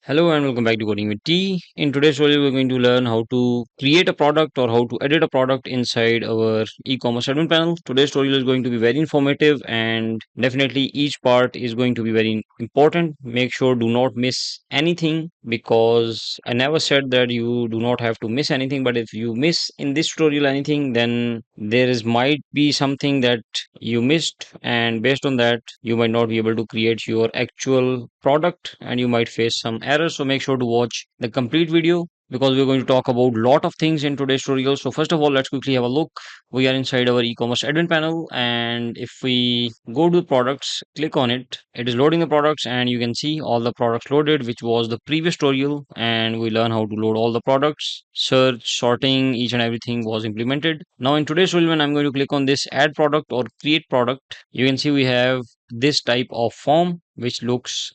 Hello and welcome back to Coding with T. In today's tutorial, we're going to learn how to create a product or how to edit a product inside our e-commerce admin panel. Today's tutorial is going to be very informative and definitely each part is going to be very important. Make sure do not miss anything because I never said that you do not have to miss anything. But if you miss in this tutorial anything, then there is might be something that you missed, and based on that you might not be able to create your actual product and you might face some errors. So make sure to watch the complete video because we're going to talk about lot of things in today's tutorial. So first of all, let's quickly have a look. We are inside our e-commerce admin panel, and if we go to products, click on it, it is loading the products and you can see all the products loaded, which was the previous tutorial, and we learn how to load all the products. Search, sorting, each and everything was implemented. Now in today's tutorial, when I'm going to click on this add product or create product, you can see we have this type of form which looks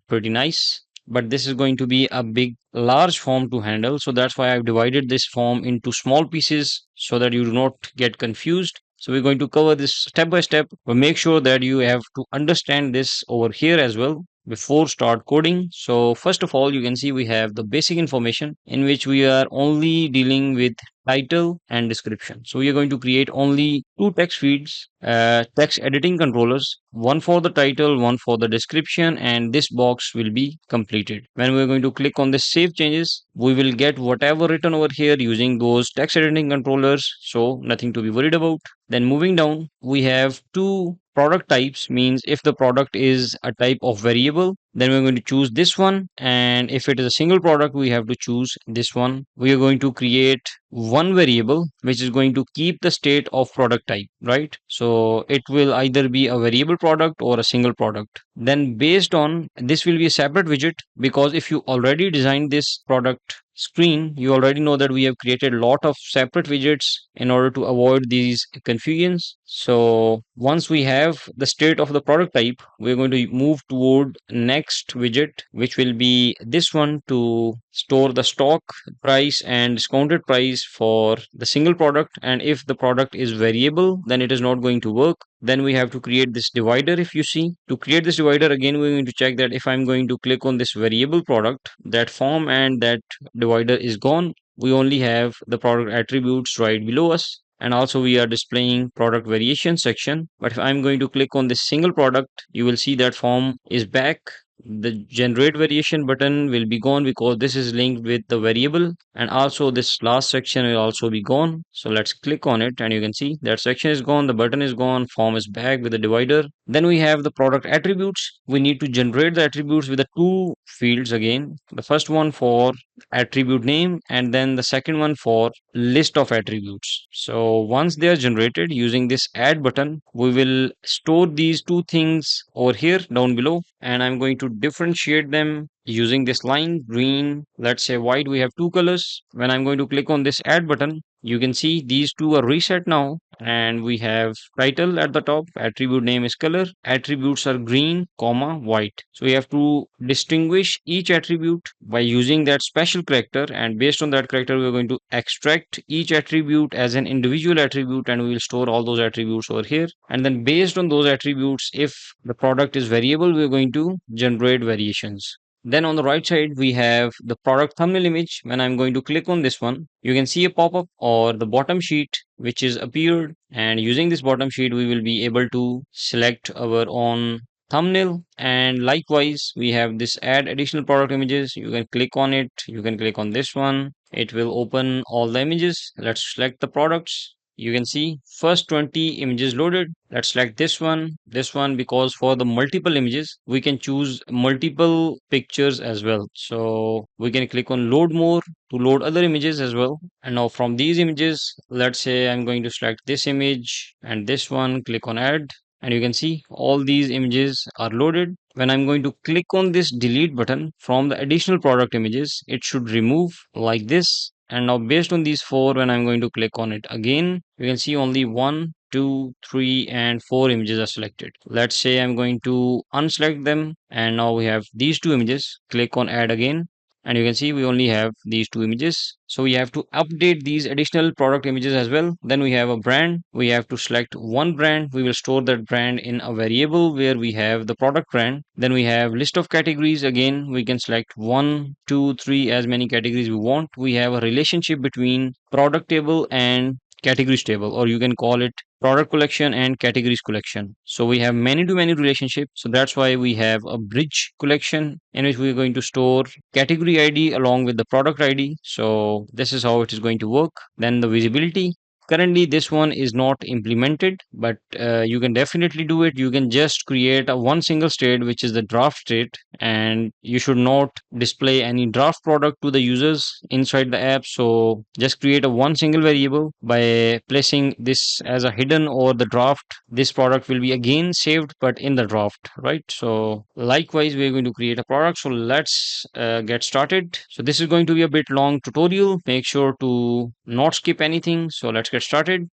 pretty nice, but this is going to be a big large form to handle, so that's why I've divided this form into small pieces so that you do not get confused. So we're going to cover this step by step, but make sure that you have to understand this over here as well before start coding. So first of all, you can see we have the basic information in which we are only dealing with title and description. So we are going to create only two text fields, text editing controllers, one for the title, one for the description, and this box will be completed. When we're going to click on the save changes, we will get whatever written over here using those text editing controllers, so nothing to be worried about. Then moving down, we have two product types, means if the product is a type of variable, then we're going to choose this one, and if it is a single product, we have to choose this one. We are going to create one variable which is going to keep the state of product type, right? So it will either be a variable product or a single product. Then based on this will be a separate widget, because if you already designed this product screen, you already know that we have created a lot of separate widgets in order to avoid these confusions. So once we have the state of the product type, we're going to move toward next widget, which will be this one, to store the stock price and discounted price for the single product. And if the product is variable, then it is not going to work. Then we have to create this divider. If you see, to create this divider, again we're going to check that if I'm going to click on this variable product, that form and that divider is gone. We only have the product attributes right below us, and also we are displaying product variation section. But if I'm going to click on this single product, you will see that form is back. The generate variation button will be gone because this is linked with the variable, and also this last section will also be gone. So let's click on it and you can see that section is gone, the button is gone, form is back with the divider. Then we have the product attributes. We need to generate the attributes with the two fields again, the first one for attribute name and then the second one for list of attributes. So once they are generated using this add button, we will store these two things over here down below, and I'm going to differentiate them using this line green, let's say white. We have two colors. When I'm going to click on this add button, you can see these two are reset now, and we have title at the top, attribute name is color, attributes are green comma white. So we have to distinguish each attribute by using that special character, and based on that character we're going to extract each attribute as an individual attribute, and we will store all those attributes over here. And then based on those attributes, if the product is variable, we're going to generate variations. Then on the right side, we have the product thumbnail image. When I'm going to click on this one, you can see a pop-up or the bottom sheet which is appeared. And using this bottom sheet, we will be able to select our own thumbnail. And likewise, we have this add additional product images. You can click on it. You can click on this one. It will open all the images. Let's select the products. You can see first 20 images loaded. Let's select this one, because for the multiple images, we can choose multiple pictures as well. So we can click on load more to load other images as well. And now from these images, let's say I'm going to select this image and this one, click on add. And you can see all these images are loaded. When I'm going to click on this delete button from the additional product images, it should remove like this. And now based on these four, when I'm going to click on it again, you can see only 1, 2, 3, and 4 images are selected. Let's say I'm going to unselect them, and now we have these two images. Click on add again. And you can see we only have these two images. So we have to update these additional product images as well. Then we have a brand. We have to select one brand. We will store that brand in a variable where we have the product brand. Then we have list of categories. Again, we can select one, two, three, as many categories we want. We have a relationship between product table and categories table, or you can call it product collection and categories collection. So we have many to many relationships. So that's why we have a bridge collection in which we're going to store category ID along with the product ID. So this is how it is going to work. Then the visibility. Currently, this one is not implemented, but you can definitely do it. You can just create a one single state, which is the draft state, and you should not display any draft product to the users inside the app. So just create a one single variable by placing this as a hidden or the draft. This product will be again saved, but in the draft, right? So likewise, we're going to create a product. So let's get started. So this is going to be a bit long tutorial. Make sure to not skip anything. So let's get started.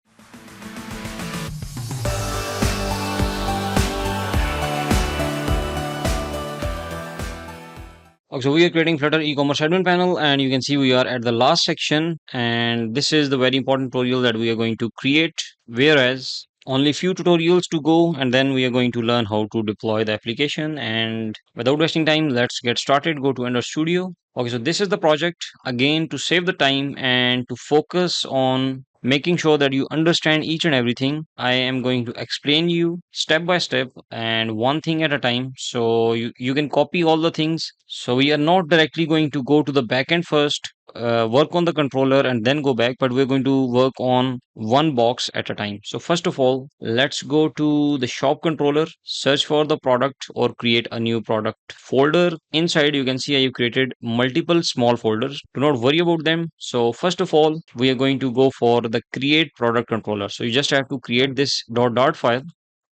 Okay, so we are creating Flutter e-commerce admin panel, and you can see we are at the last section, and this is the very important tutorial that we are going to create, whereas only few tutorials to go, and then we are going to learn how to deploy the application. And without wasting time, let's get started. Go to Ender Studio. Okay, so this is the project. Again, to save the time and to focus on making sure that you understand each and everything, I am going to explain you step by step and one thing at a time, so you can copy all the things. So we are not directly going to go to the backend first, work on the controller and then go back, but we're going to work on one box at a time. So first of all, let's go to the shop controller, search for the product or create a new product folder. Inside you can see I have created multiple small folders. Do not worry about them. So first of all, we are going to go for the create product controller. So you just have to create this dot file,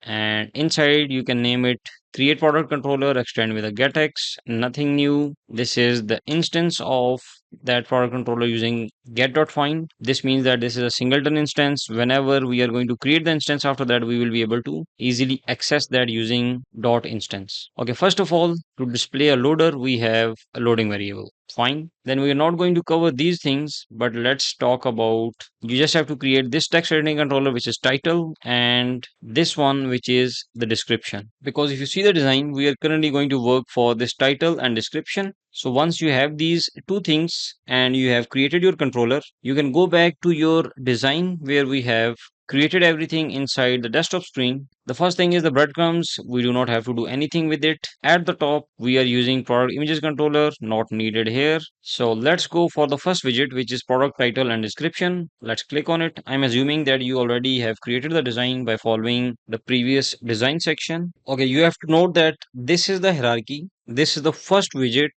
and inside you can name it create product controller, extend with a getx, nothing new. This is the instance of that product controller using get.find. This means that this is a singleton instance. Whenever we are going to create the instance after that, we will be able to easily access that using dot instance. Okay, first of all, to display a loader, we have a loading variable. Fine. Then we are not going to cover these things, but let's talk about, you just have to create this text editing controller, which is title, and this one, which is the description. Because if you see the design, we are currently going to work for this title and description. So once you have these two things and you have created your controller, you can go back to your design where we have created everything inside the desktop screen. The first thing is the breadcrumbs. We do not have to do anything with it. At the top, we are using product images controller, not needed here. So let's go for the first widget, which is product title and description. Let's click on it. I'm assuming that you already have created the design by following the previous design section. Okay, you have to note that this is the hierarchy. This is the first widget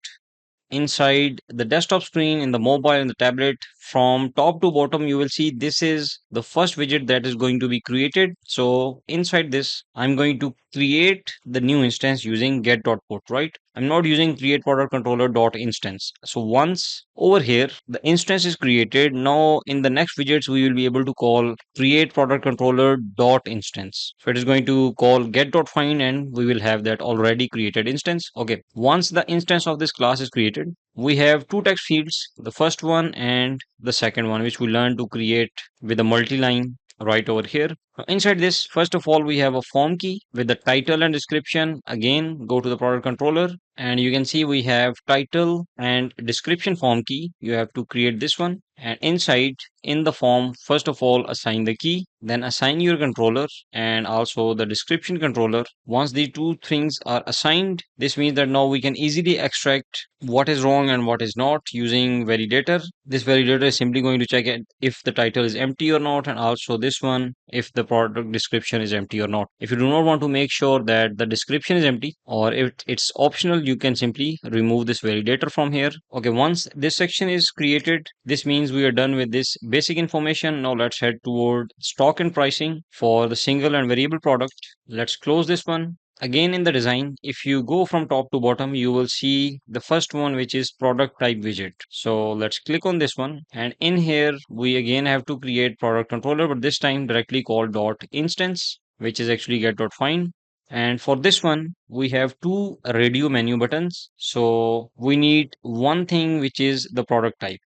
inside the desktop screen, in the mobile and the tablet. From top to bottom, you will see this is the first widget that is going to be created. So inside this, I'm going to create the new instance using get.put, right? I'm not using create product controller dot instance. So once over here, the instance is created. Now in the next widgets, we will be able to call create product controller dot instance. So it is going to call get.find and we will have that already created instance. Okay. Once the instance of this class is created, we have two text fields, the first one and the second one, which we learn to create with a multi-line right over here. Inside this, first of all, we have a form key with the title and description. Again, go to the product controller and you can see we have title and description form key. You have to create this one. And inside in the form, first of all, assign the key, then assign your controller and also the description controller. Once these two things are assigned, this means that now we can easily extract what is wrong and what is not using validator. This validator is simply going to check it if the title is empty or not, and also this one if the product description is empty or not. If you do not want to make sure that the description is empty, or if it's optional, you can simply remove this validator from here. Okay, once this section is created, this means we are done with this basic information. Now let's head toward stock and pricing for the single and variable product. Let's close this one. Again, in the design, if you go from top to bottom, you will see the first one, which is product type widget. So let's click on this one. And in here, we again have to create product controller, but this time directly called dot instance, which is actually get.find. And for this one, we have two radio menu buttons. So we need one thing which is the product type.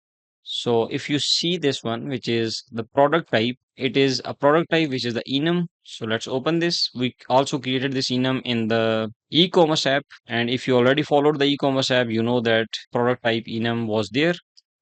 So if you see this one, which is the product type, it is a product type which is the enum. So let's open this. We also created this enum in the e-commerce app. And if you already followed the e-commerce app, you know that product type enum was there.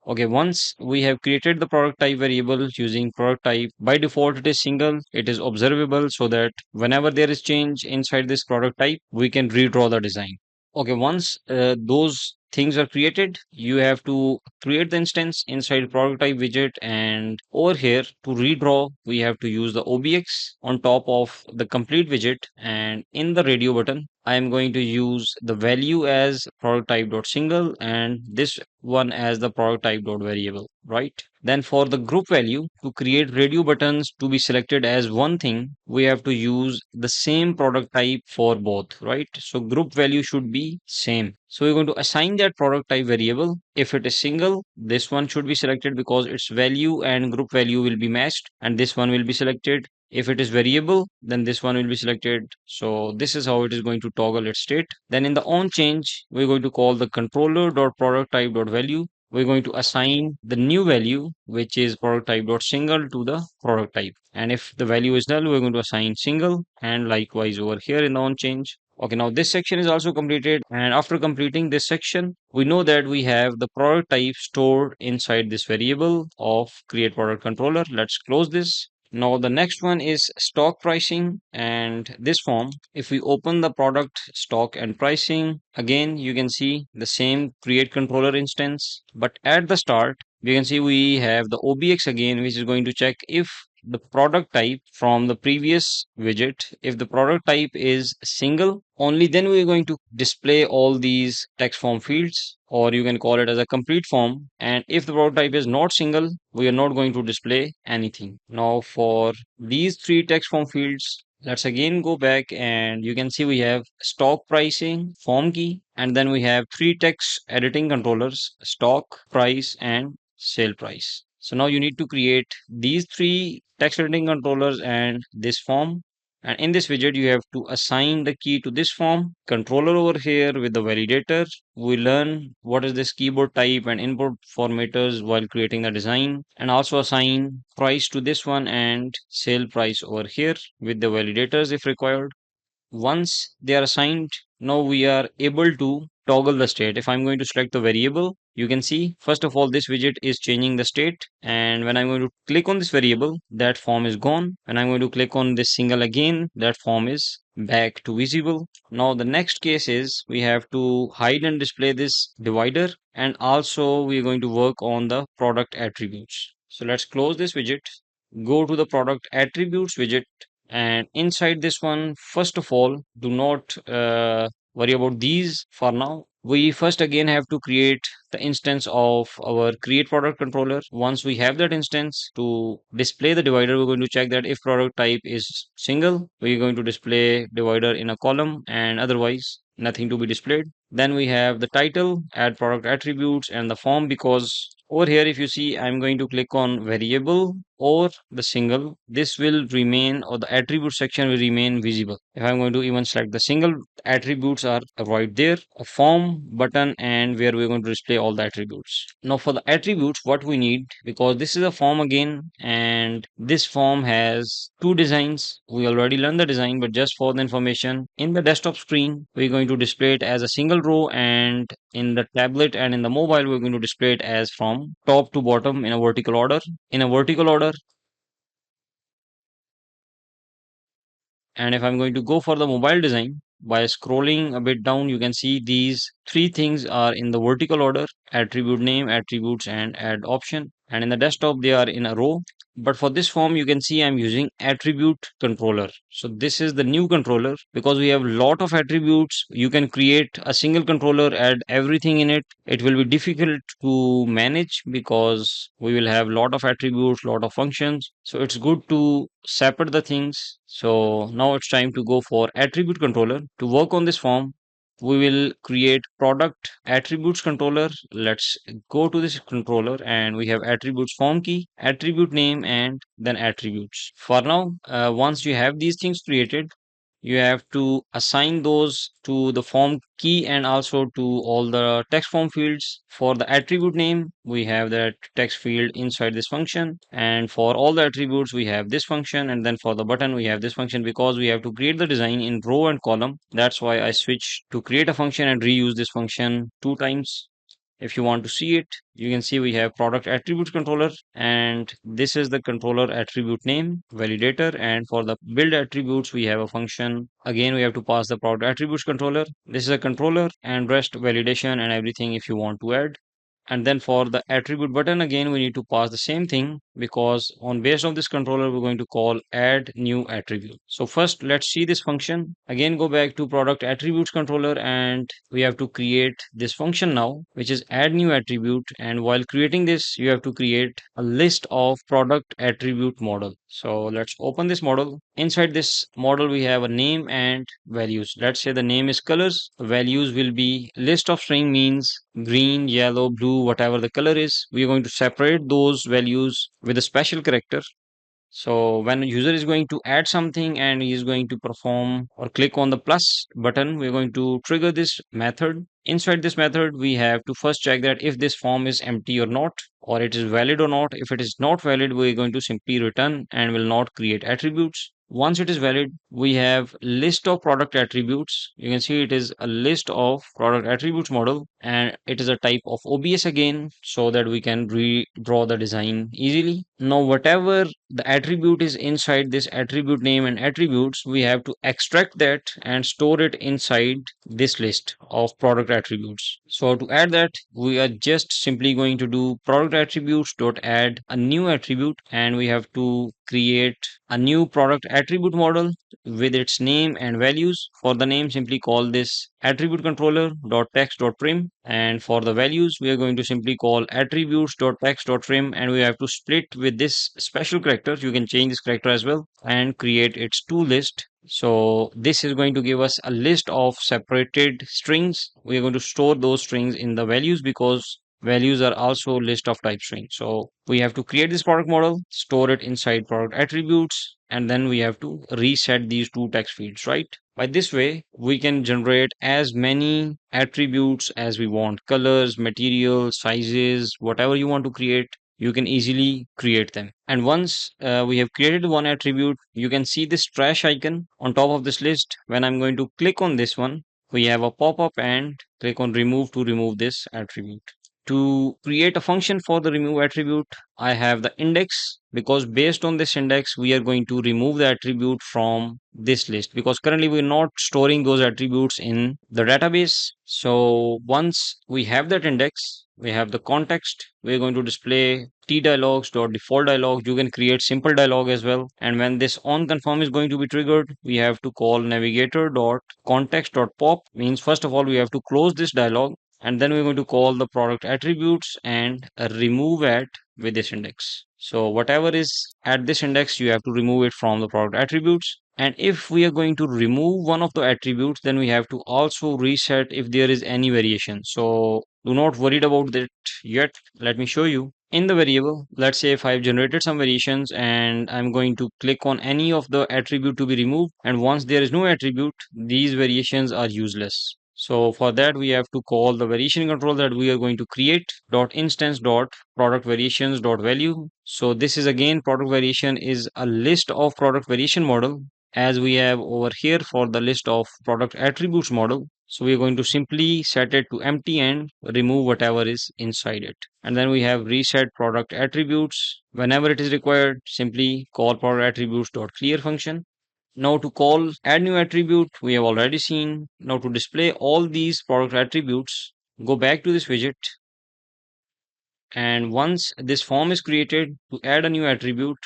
Okay, once we have created the product type variable using product type, by default it is single, it is observable so that whenever there is change inside this product type, we can redraw the design. Okay, once those things are created, you have to create the instance inside product type widget, and over here to redraw, we have to use the OBX on top of the complete widget, and in the radio button, I am going to use the value as product type dot single and this one as the product type dot variable, right? Then for the group value, to create radio buttons to be selected as one thing, we have to use the same product type for both, right? So group value should be same. So we're going to assign that product type variable. If it is single, this one should be selected because its value and group value will be matched, and this one will be selected. If it is variable, then this one will be selected. So this is how it is going to toggle its state. Then in the on change, we're going to call the controller dot product type dot value. We're going to assign the new value, which is product type dot single, to the product type. And if the value is null, we're going to assign single, and likewise over here in the on change. Okay, now this section is also completed, and after completing this section, we know that we have the product type stored inside this variable of create product controller. Let's close this. Now the next one is stock pricing, and this form, if we open the product stock and pricing, again you can see the same create controller instance, but at the start we can see we have the OBX again, which is going to check if the product type from the previous widget, if the product type is single, only then we're going to display all these text form fields, or you can call it as a complete form. And if the product type is not single, we are not going to display anything. Now for these three text form fields, let's again go back, and you can see we have stock pricing, form key, and then we have three text editing controllers: stock, price, and sale price. So now you need to create these three text editing controllers and this form. And in this widget, you have to assign the key to this form. Controller over here with the validator. We learn what is this keyboard type and input formatters while creating the design. And also assign price to this one and sale price over here with the validators if required. Once they are assigned, now we are able to toggle the state. If I'm going to select the variable, you can see first of all this widget is changing the state, and when I'm going to click on this variable, that form is gone. When I'm going to click on this single again, that form is back to visible. Now the next case is we have to hide and display this divider, and also we're going to work on the product attributes. So let's close this widget, go to the product attributes widget, and inside this one, first of all, do not worry about these for now. We first again have to create the instance of our create product controller. Once we have that instance, to display the divider, we're going to check that if product type is single, we're going to display divider in a column, and otherwise nothing to be displayed. Then we have the title, add product attributes, and the form, because over here if you see I'm going to click on variable or the single, this will remain, or the attribute section will remain visible. If I'm going to even select the single, attributes are right there, a form button, and where we're going to display all the attributes. Now for the attributes, what we need, because this is a form again, and this form has two designs. We already learned the design, but just for the information, in the desktop screen we're going to display it as a single row, and in the tablet and in the mobile we're going to display it as from top to bottom in a vertical order. In a vertical order, and if I'm going to go for the mobile design, by scrolling a bit down, you can see these three things are in the vertical order: attribute name, attributes, and add option. And in the desktop, they are in a row. But for this form, you can see I'm using attribute controller. So this is the new controller, because we have lot of attributes. You can create a single controller, add everything in it. It will be difficult to manage because we will have lot of attributes, lot of functions. So it's good to separate the things. So now it's time to go for attribute controller. To work on this form, we will create product attributes controller. Let's go to this controller, and we have attributes form key, attribute name, and then attributes. For now, once you have these things created, you have to assign those to the form key and also to all the text form fields. For the attribute name, we have that text field inside this function. And for all the attributes, we have this function. And then for the button, we have this function because we have to create the design in row and column. That's why I switch to create a function and reuse this function 2 times. If you want to see it, you can see we have product attribute controller, and this is the controller attribute name validator. And for the build attributes, we have a function. Again, we have to pass the product attributes controller. This is a controller and rest validation and everything if you want to add. And then for the attribute button, again, we need to pass the same thing because on base of this controller, we're going to call add new attribute. So first, let's see this function. Again, go back to product attributes controller and we have to create this function now, which is add new attribute. And while creating this, you have to create a list of product attribute model. So let's open this model. Inside this model, we have a name and values. Let's say the name is colors. Values will be list of string means green, yellow, blue, whatever the color is. We are going to separate those values with a special character. So when a user is going to add something and he is going to perform or click on the plus button, we're going to trigger this method. Inside this method, we have to first check that if this form is empty or not, or it is valid or not. If it is not valid, we're going to simply return and will not create attributes. Once it is valid, we have list of product attributes. You can see it is a list of product attributes model, and it is a type of OBS again, so that we can redraw the design easily. Now, whatever the attribute is inside this attribute name and attributes, we have to extract that and store it inside this list of product attributes. So to add that, we are just simply going to do product attributes dot add a new attribute, and we have to create a new product attribute model with its name and values. For the name, simply call this attribute controller dot text dot trim, and for the values, we are going to simply call attributes dot text dot trim, and we have to split with this special character. You can change this character as well and create its to list. So this is going to give us a list of separated strings. We are going to store those strings in the values because values are also list of type string. So we have to create this product model, store it inside product attributes, and then we have to reset these two text fields, right? By this way, we can generate as many attributes as we want: colors, materials, sizes, whatever you want to create. You can easily create them. And once we have created one attribute, you can see this trash icon on top of this list. When I'm going to click on this one, we have a pop-up and click on remove to remove this attribute. To create a function for the remove attribute, I have the index, because based on this index, we are going to remove the attribute from this list because currently we're not storing those attributes in the database. So once we have that index, we have the context. We're going to display tdialogs.default dialog. You can create simple dialog as well. And when this on confirm is going to be triggered, we have to call navigator.context.pop. Means first of all, we have to close this dialog, and then we're going to call the product attributes and remove at with this index. So whatever is at this index, you have to remove it from the product attributes. And if we are going to remove one of the attributes, then we have to also reset if there is any variation. So do not worry about that yet. Let me show you. In the variable, let's say if I've generated some variations and I'm going to click on any of the attribute to be removed, and once there is no attribute, these variations are useless. So for that, we have to call the variation control that we are going to create dot instance dot product variations dot value. So this is again, product variation is a list of product variation model, as we have over here for the list of product attributes model. So we are going to simply set it to empty and remove whatever is inside it. And then we have reset product attributes. Whenever it is required, simply call product attributes dot clear function. Now to call add new attribute, we have already seen. Now to display all these product attributes, go back to this widget. And once this form is created, to add a new attribute,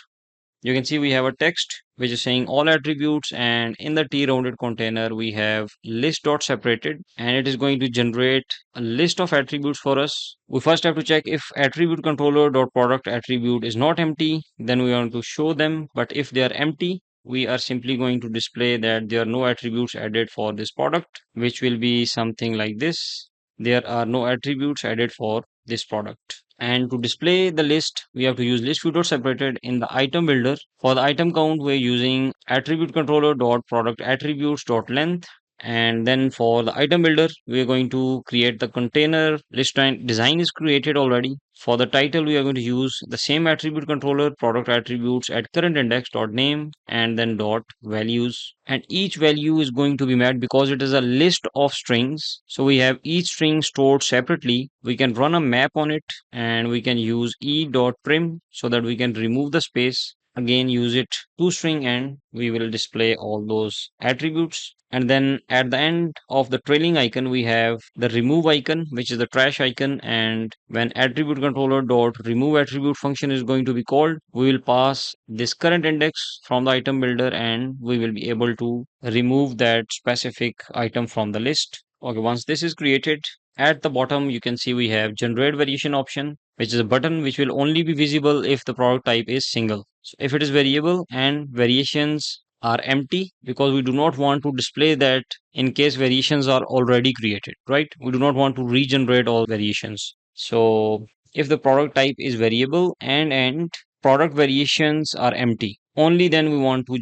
you can see we have a text which is saying all attributes, and in the t-rounded container we have list dot separated, and it is going to generate a list of attributes for us. We first have to check if attribute controller dot product attribute is not empty, then we want to show them. But if they are empty, we are simply going to display that there are no attributes added for this product, which will be something like this. there are no attributes added for this product. And to display the list, we have to use list view dot separated in the item builder. For the item count, we're using attribute controller dot product attributes dot length. And then for the item builder, we're going to create the container list design is created already. For the title, we are going to use the same attribute controller product attributes at current index dot name and then dot values. And each value is going to be met because it is a list of strings. So we have each string stored separately. We can run a map on it and we can use e.prim so that we can remove the space. Again, use it to string and we will display all those attributes. And then at the end of the trailing icon, we have the remove icon, which is the trash icon. And when attribute controller dot remove attribute function is going to be called, we will pass this current index from the item builder and we will be able to remove that specific item from the list. Okay, once this is created, at the bottom, you can see we have generate variation option, which is a button which will only be visible if the product type is single. So if it is variable and variations are empty, because we do not want to display that in case variations are already created, right? We do not want to regenerate all variations. So if the product type is variable and product variations are empty, only then we want to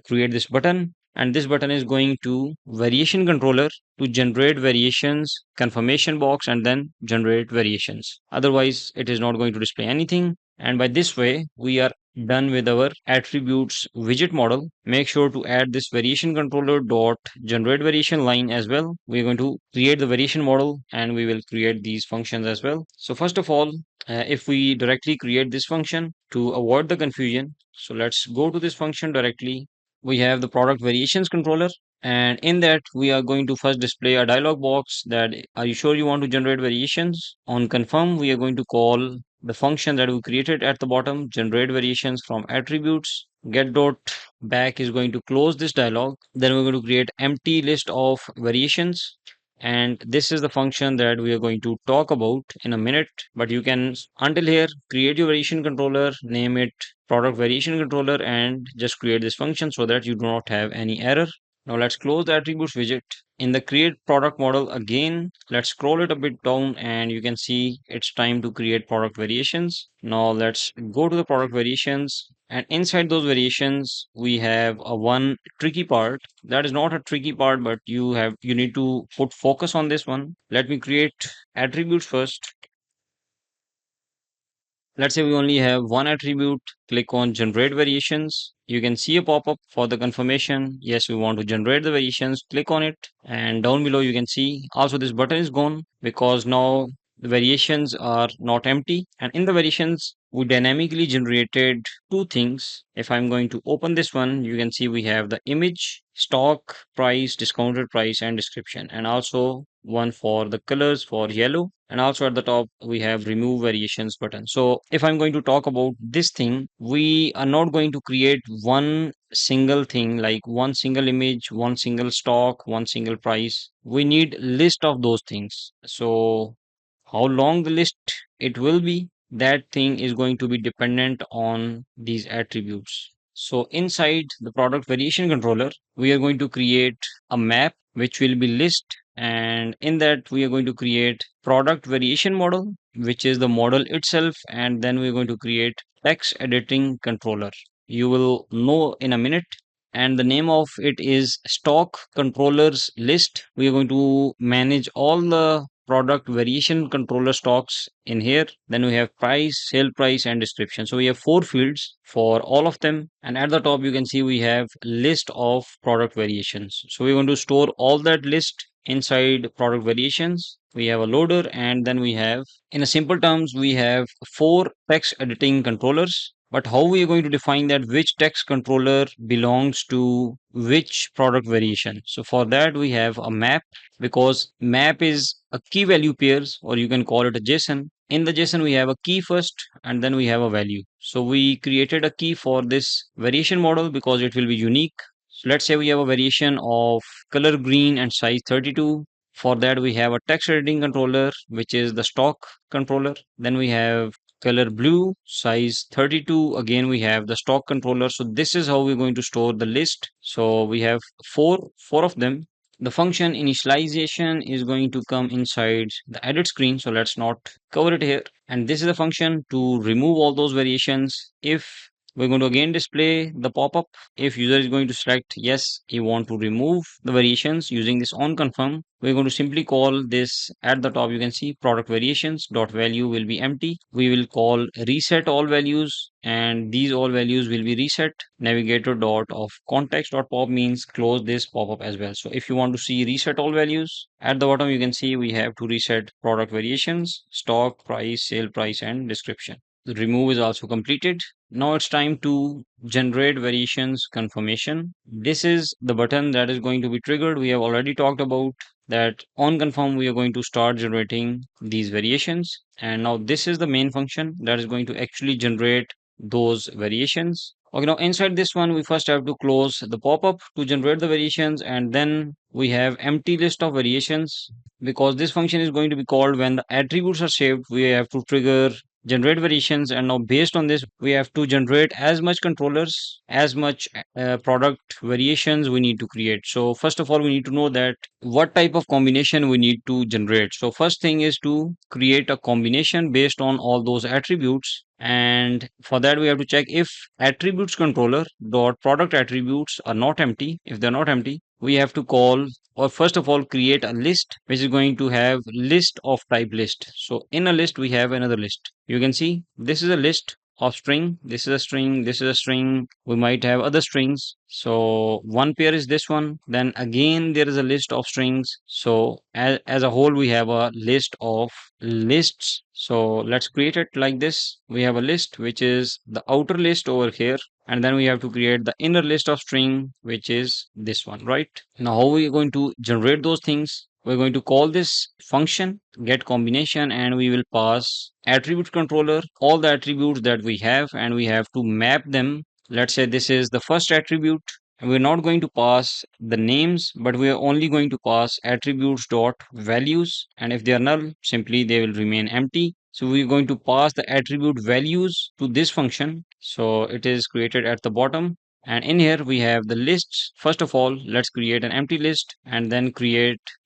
create this button, and this button is going to variation controller to generate variations confirmation box and then generate variations. Otherwise it is not going to display anything. And by this way we are done with our attributes widget model. Make sure to add this variation controller dot generate variation line as well. We're going to create the variation model and we will create these functions as well. So first of all, if we directly create this function to avoid the confusion, so let's go to this function directly. We have the product variations controller, and in that we are going to first display a dialog box that are you sure you want to generate variations. On confirm, we are going to call the function that we created at the bottom, generate variations from attributes. Get dot back is going to close this dialog. Then we're going to create empty list of variations, and this is the function that we are going to talk about in a minute. But you can, until here, create your variation controller, name it product variation controller, and just create this function so that you do not have any error. Now let's close the attributes widget. In the create product model again, let's scroll it a bit down and you can see it's time to create product variations. Now let's go to the product variations, and inside those variations we have a one tricky part. That is not a tricky part, but you need to put focus on this one. Let me create attributes first. Let's say we only have one attribute. Click on generate variations. You can see a pop-up for the confirmation. Yes, we want to generate the variations. Click on it, and down below you can see also this button is gone because now the variations are not empty. And in the variations, we dynamically generated two things. If I'm going to open this one, you can see we have the image, stock, price, discounted price, and description, and also one for the colors for yellow, and also at the top we have remove variations button. So if I'm going to talk about this thing, we are not going to create one single thing like one single image, one single stock, one single price. We need list of those things. So how long the list it will be, that thing is going to be dependent on these attributes. So inside the product variation controller, we are going to create a map which will be list, and in that we are going to create product variation model, which is the model itself, and then we're going to create text editing controller. You will know in a minute, and the name of it is stock controllers list. We are going to manage all the product variation controller stocks in here. Then we have price, sale price, and description. So we have four fields for all of them. And at the top, you can see we have list of product variations. So we're going to store all that list inside product variations. We have a loader, and then we have, in a simple terms, we have four text editing controllers. But how we are going to define that which text controller belongs to which product variation? So for that, we have a map, because map is a key value pairs, or you can call it a JSON. In the JSON, we have a key first and then we have a value. So we created a key for this variation model because it will be unique. So let's say we have a variation of color green and size 32. For that, we have a text editing controller, which is the stock controller. Then we have color blue, size 32. Again, we have the stock controller. So this is how we're going to store the list. So we have four of them. the function initialization is going to come inside the edit screen. So let's not cover it here. And this is the function to remove all those variations. If we're going to again display the pop-up, if user is going to select yes, he want to remove the variations using this on confirm, we're going to simply call this at the top. You can see product variations dot value will be empty. We will call reset all values, and these all values will be reset. Navigator dot of context dot pop means close this pop-up as well. So if you want to see reset all values, at the bottom you can see we have to reset product variations, stock, price, sale price, and description. The remove is also completed. Now it's time to generate variations confirmation. This is the button that is going to be triggered. We have already talked about that on confirm we are going to start generating these variations, and now this is the main function that is going to actually generate those variations. Okay, now inside this one we first have to close the pop-up to generate the variations, and then we have empty list of variations. Because this function is going to be called when the attributes are saved, we have to trigger generate variations, and now based on this we have to generate as much controllers, as much product variations we need to create. So first of all we need to know that what type of combination we need to generate. So first thing is to create a combination based on all those attributes, and for that we have to check if attributes controller dot product attributes are not empty. If they're not empty, we have to call, or first of all create a list which is going to have list of type list. So in a list we have another list. You can see this is a list of string, this is a string, this is a string. We might have other strings. So one pair is this one, then again there is a list of strings. So as a whole we have a list of lists. So let's create it like this. We have a list which is the outer list over here, and then we have to create the inner list of string which is this one. Right now, how we are going to generate those things? We're going to call this function get combination, and we will pass attribute controller all the attributes that we have, and we have to map them. Let's say this is the first attribute, and we're not going to pass the names, but we are only going to pass attributes dot values, and if they are null, simply they will remain empty. So we're going to pass the attribute values to this function. So it is created at the bottom, and in here we have the lists. First of all, let's create an empty list and then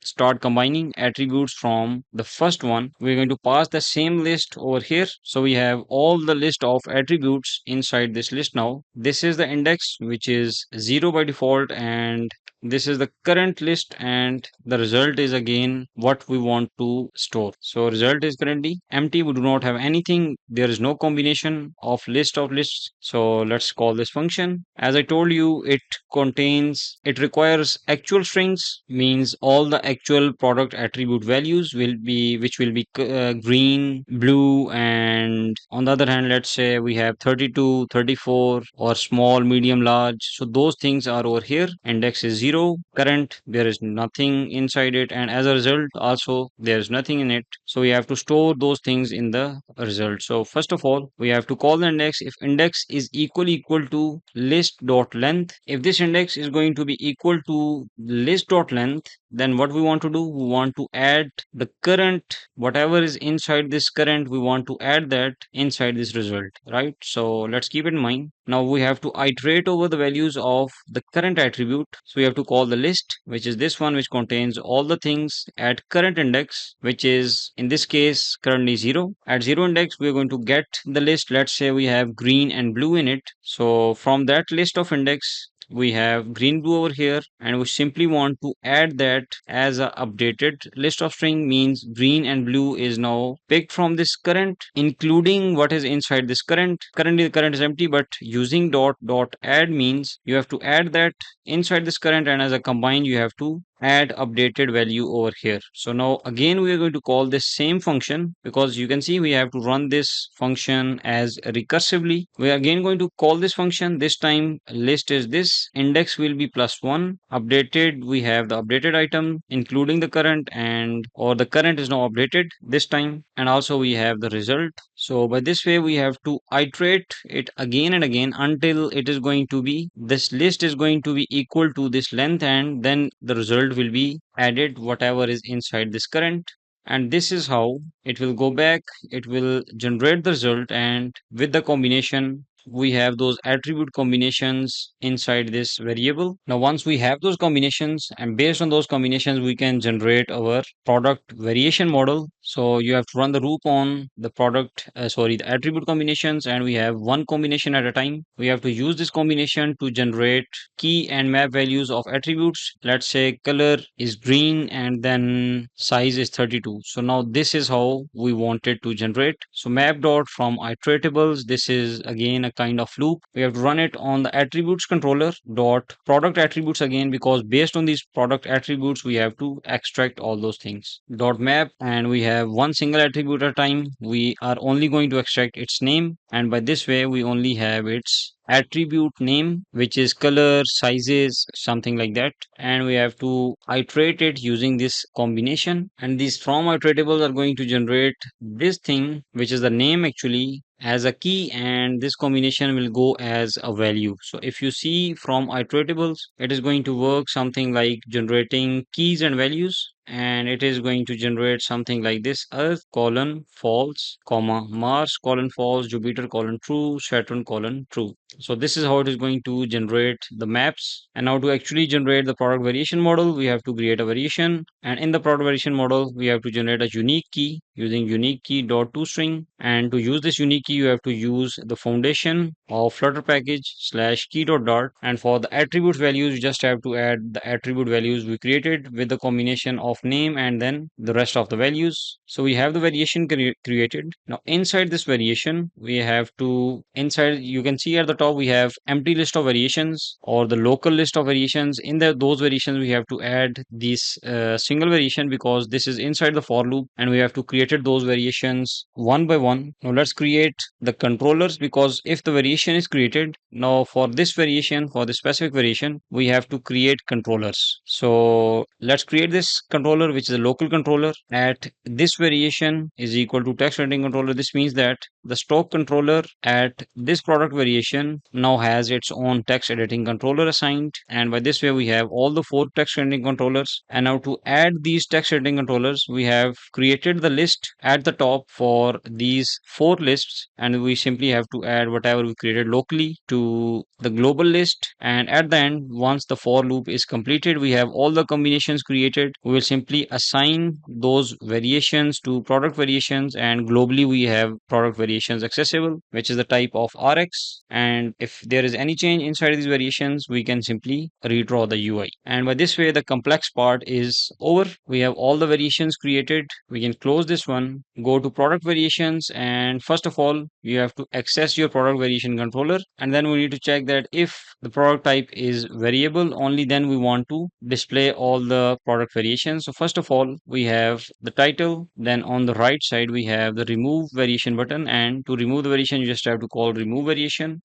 start combining attributes from the first one. We're going to pass the same list over here. So we have all the list of attributes inside this list now. This is the index which is 0 by default, and this is the current list, and the result is again what we want to store. So result is currently empty. We do not have anything. There is no combination of list of lists. So let's call this function. As I told you, it requires actual strings, means all the actual product attribute values which will be green, blue, and on the other hand, let's say we have 32, 34, or small, medium, large. So those things are over here. Index is 0, current, there is nothing inside it, and as a result also there is nothing in it. So we have to store those things in the result. So first of all we have to call the index if index is equal to list dot length. If this index is going to be equal to list dot length, then what we want to do, we want to add the current, whatever is inside this current, we want to add that inside this result, right? So let's keep it in mind. Now we have to iterate over the values of the current attribute. So we have to call the list, which is this one, which contains all the things at current index, which is in this case currently 0. At 0 index we are going to get the list. Let's say we have green and blue in it. So from that list of index we have green, blue over here, and we simply want to add that as a updated list of string. Means green and blue is now picked from this current, including what is inside this current. Currently the current is empty, but using dot add means you have to add that inside this current, and as a combine you have to add updated value over here. So now again we are going to call this same function, because you can see we have to run this function as recursively. We are again going to call this function. This time list is this, index will be +1, updated, we have the updated item including the current, and or the current is now updated this time, and also we have the result. So by this way we have to iterate it again and again until it is going to be, this list is going to be equal to this length, and then the result will be added whatever is inside this current. And this is how it will go back, it will generate the result, and with the combination we have those attribute combinations inside this variable. Now, once we have those combinations, and based on those combinations, we can generate our product variation model. So you have to run the loop on the the attribute combinations, and we have one combination at a time. We have to use this combination to generate key and map values of attributes. Let's say color is green and then size is 32. So now this is how we wanted to generate. So map dot from iteratables. This is again a kind of loop. We have to run it on the attributes controller dot product attributes again, because based on these product attributes we have to extract all those things. Dot map, and we have one single attribute at a time. We are only going to extract its name, and by this way we only have its attribute name, which is color, sizes, something like that, and we have to iterate it using this combination. And these from iteratables are going to generate this thing, which is the name actually, as a key, and this combination will go as a value. So if you see from iteratables, it is going to work something like generating keys and values, and it is going to generate something like this: earth colon false comma Mars colon false, Jupiter colon true, Saturn colon true. So this is how it is going to generate the maps. And now to actually generate the product variation model, we have to create a variation, and in the product variation model we have to generate a unique key using unique key dot toString. And to use this unique key, you have to use the foundation of Flutter package slash key dot dart. And for the attribute values, you just have to add the attribute values we created with the combination of name and then the rest of the values. So we have the variation created. Now inside this variation, we have to inside, you can see at the top we have empty list of variations or the local list of variations. In those variations we have to add this single variation, because this is inside the for loop and we have to create those variations one by one. Now let's create the controllers, because if the variation is created, now for this variation, for the specific variation, we have to create controllers. So let's create this controller, which is a local controller. At this variation is equal to text editing controller. This means that the stock controller at this product variation now has its own text editing controller assigned, and by this way we have all the 4 text editing controllers. And now to add these text editing controllers, we have created the list at the top for these 4 lists, and we simply have to add whatever we created locally to the global list. And at the end, once the for loop is completed, we have all the combinations created. We will simply assign those variations to product variations, and globally we have product variations accessible, which is the type of Rx. And if there is any change inside these variations, we can simply redraw the UI. And by this way, the complex part is over. We have all the variations created. We can close this one, go to product variations, and first of all, you have to access your product variation controller, and then we need to check that if the product type is variable, only then we want to display all the product variations. So first of all, we have the title, then on the right side we have the remove variation button, and to remove the variation you just have to call remove variation,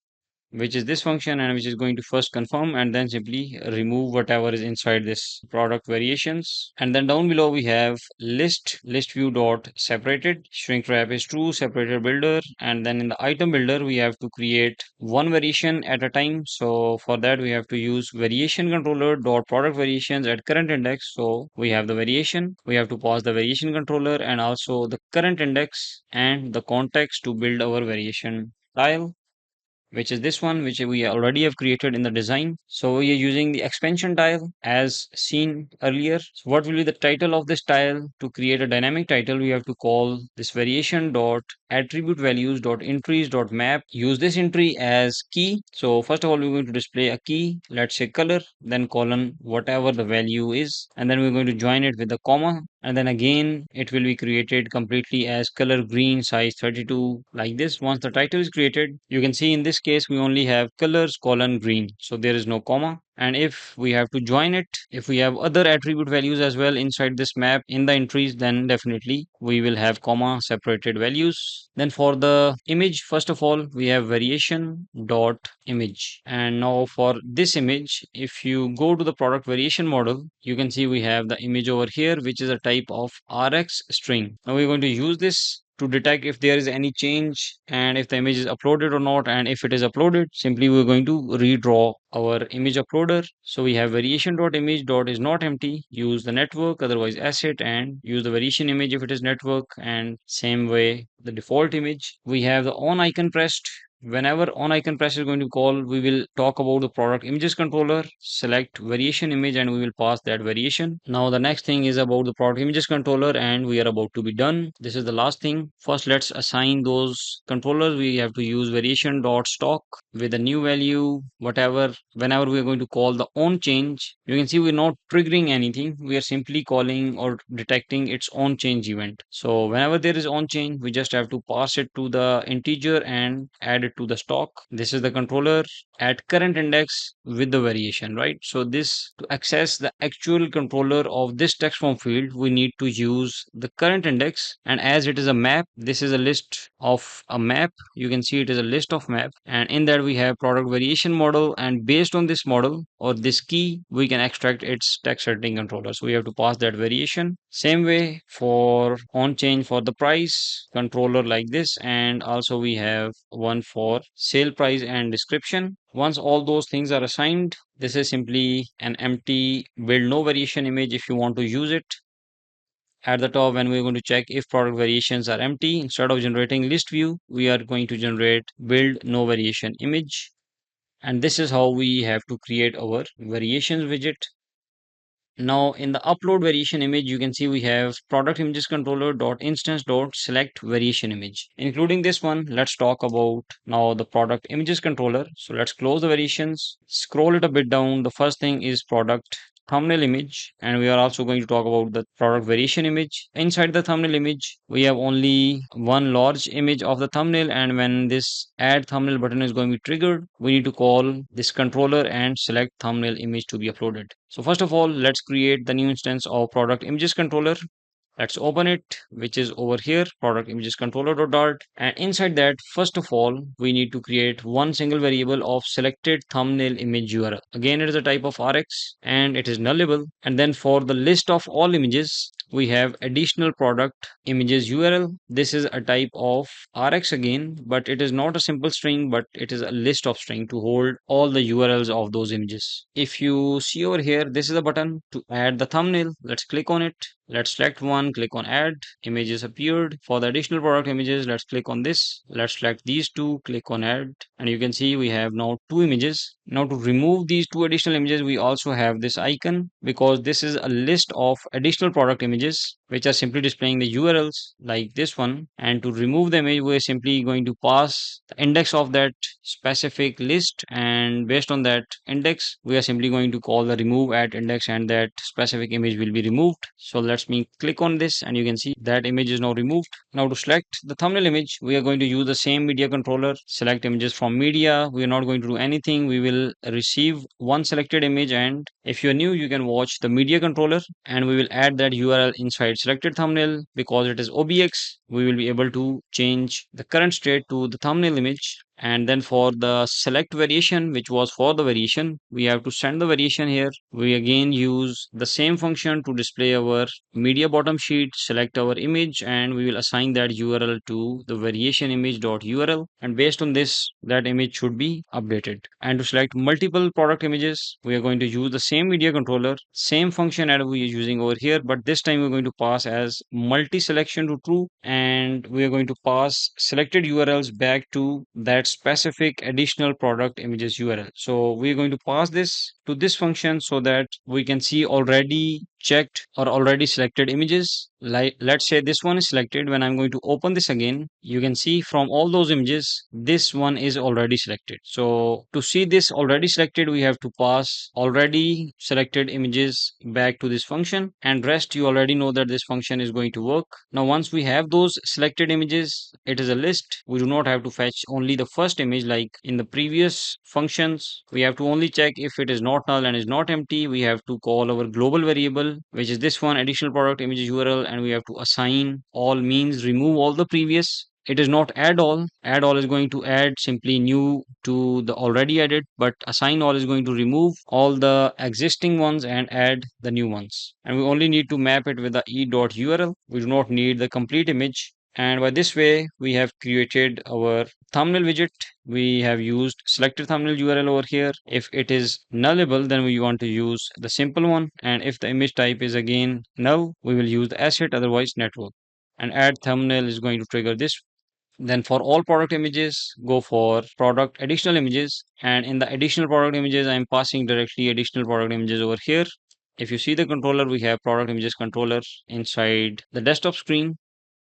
which is this function, and which is going to first confirm and then simply remove whatever is inside this product variations. And then down below we have list view dot separated, shrink wrap is true, separated builder. And then in the item builder we have to create one variation at a time. So for that we have to use variation controller dot product variations at current index. So we have the variation, we have to pass the variation controller and also the current index and the context to build our variation tile, which is this one, which we already have created in the design. So we are using the expansion tile as seen earlier. So what will be the title of this tile? To create a dynamic title, we have to call this variation dot attribute values dot entries dot map. Use this entry as key. So first of all, we're going to display a key. Let's say color, then colon whatever the value is, and then we're going to join it with a comma. And then again, it will be created completely as color green, size 32, like this. Once the title is created, you can see in this case, we only have colors colon green. So there is no comma. And if we have to join it, if we have other attribute values as well inside this map in the entries, then definitely we will have comma separated values. Then for the image, first of all, we have variation dot image. And now for this image, if you go to the product variation model, you can see we have the image over here, which is a type of Rx string. Now we're going to use this to detect if there is any change and if the image is uploaded or not. And if it is uploaded, simply we're going to redraw our image uploader. So we have variation dot image dot is not empty, use the network, otherwise asset, and use the variation image if it is network, and same way the default image. We have the on icon pressed, Whenever on icon press is going to call, we will talk about the product images controller, select variation image, and we will pass that variation. Now the next thing is about the product images controller, and we are about to be done. This is the last thing. First, let's assign those controllers. We have to use variation dot stock with a new value, whatever. Whenever we are going to call the on change, you can see we're not triggering anything. We are simply calling or detecting its on change event. So whenever there is on change, we just have to pass it to the integer and add it to the stock. This is the controller at current index with the variation, right? So this, to access the actual controller of this text form field, we need to use the current index, and as it is a map, this is a list of a map. You can see it is a list of map, and in that we have product variation model, and based on this model or this key, we can extract its text setting controller. So we have to pass that variation. Same way for on change for the price controller like this, and also we have one for sale price and description. Once all those things are assigned, this is simply an empty build no variation image if you want to use it. At the top, when we're going to check if product variations are empty, instead of generating list view, we are going to generate build no variation image. And this is how we have to create our variations widget. Now in the upload variation image, you can see we have product images controller dot instance dot select variation image. Including this one, let's talk about now the product images controller. So let's close the variations, scroll it a bit down. The first thing is product thumbnail image, and we are also going to talk about the product variation image. Inside the thumbnail image, we have only one large image of the thumbnail, and when this add thumbnail button is going to be triggered, we need to call this controller and select thumbnail image to be uploaded. So first of all, let's create the new instance of product images controller. Let's open it, which is over here, product images controller.dart. And inside that, first of all, we need to create one single variable of selected thumbnail image URL. Again, it is a type of RX and it is nullable. And then for the list of all images, we have additional product images URL. This is a type of RX again, but it is not a simple string, but it is a list of string to hold all the URLs of those images. If you see over here, this is a button to add the thumbnail. Let's click on it. Let's select one, click on add, images appeared. For the additional product images, let's click on this. Let's select these two, click on add, and you can see we have now two images. Now to remove these two additional images, we also have this icon, because this is a list of additional product images which are simply displaying the URLs like this one. And to remove the image, we're simply going to pass the index of that specific list, and based on that index, we are simply going to call the remove at index, and that specific image will be removed. So let's me click on this, and you can see that image is now removed. Now to select the thumbnail image, we are going to use the same media controller, select images from media. We are not going to do anything. We will receive one selected image, and if you're new, you can watch the media controller, and we will add that URL inside selected thumbnail. Because it is OBX, we will be able to change the current state to the thumbnail image. And then for the select variation, which was for the variation, we have to send the variation here. We again use the same function to display our media bottom sheet, select our image, and we will assign that URL to the variation image.url. And based on this, that image should be updated. And to select multiple product images, we are going to use the same media controller, same function that we are using over here, but this time we're going to pass as multi-selection to true, and we are going to pass selected URLs back to that specific additional product images URL. So we're going to pass this to this function so that we can see already checked or already selected images. Like, let's say this one is selected. When I'm going to open this again, you can see from all those images, this one is already selected. So to see this already selected, we have to pass already selected images back to this function, and rest you already know that this function is going to work. Now once we have those selected images, it is a list. We do not have to fetch only the first image like in the previous functions. We have to only check if it is not null and is not empty. We have to call our global variable, which is this one, additional product images URL, and we have to assign all means remove all the previous. It is not add all. Add all is going to add simply new to the already added, but assign all is going to remove all the existing ones and add the new ones. And we only need to map it with the e.url. We do not need the complete image. And by this way, we have created our thumbnail widget. We have used selected thumbnail URL over here. If it is nullable, then we want to use the simple one. And if the image type is again null, we will use the asset, otherwise network. And add thumbnail is going to trigger this. Then for all product images, go for product additional images. And in the additional product images, I'm passing directly additional product images over here. If you see the controller, we have product images controller inside the desktop screen.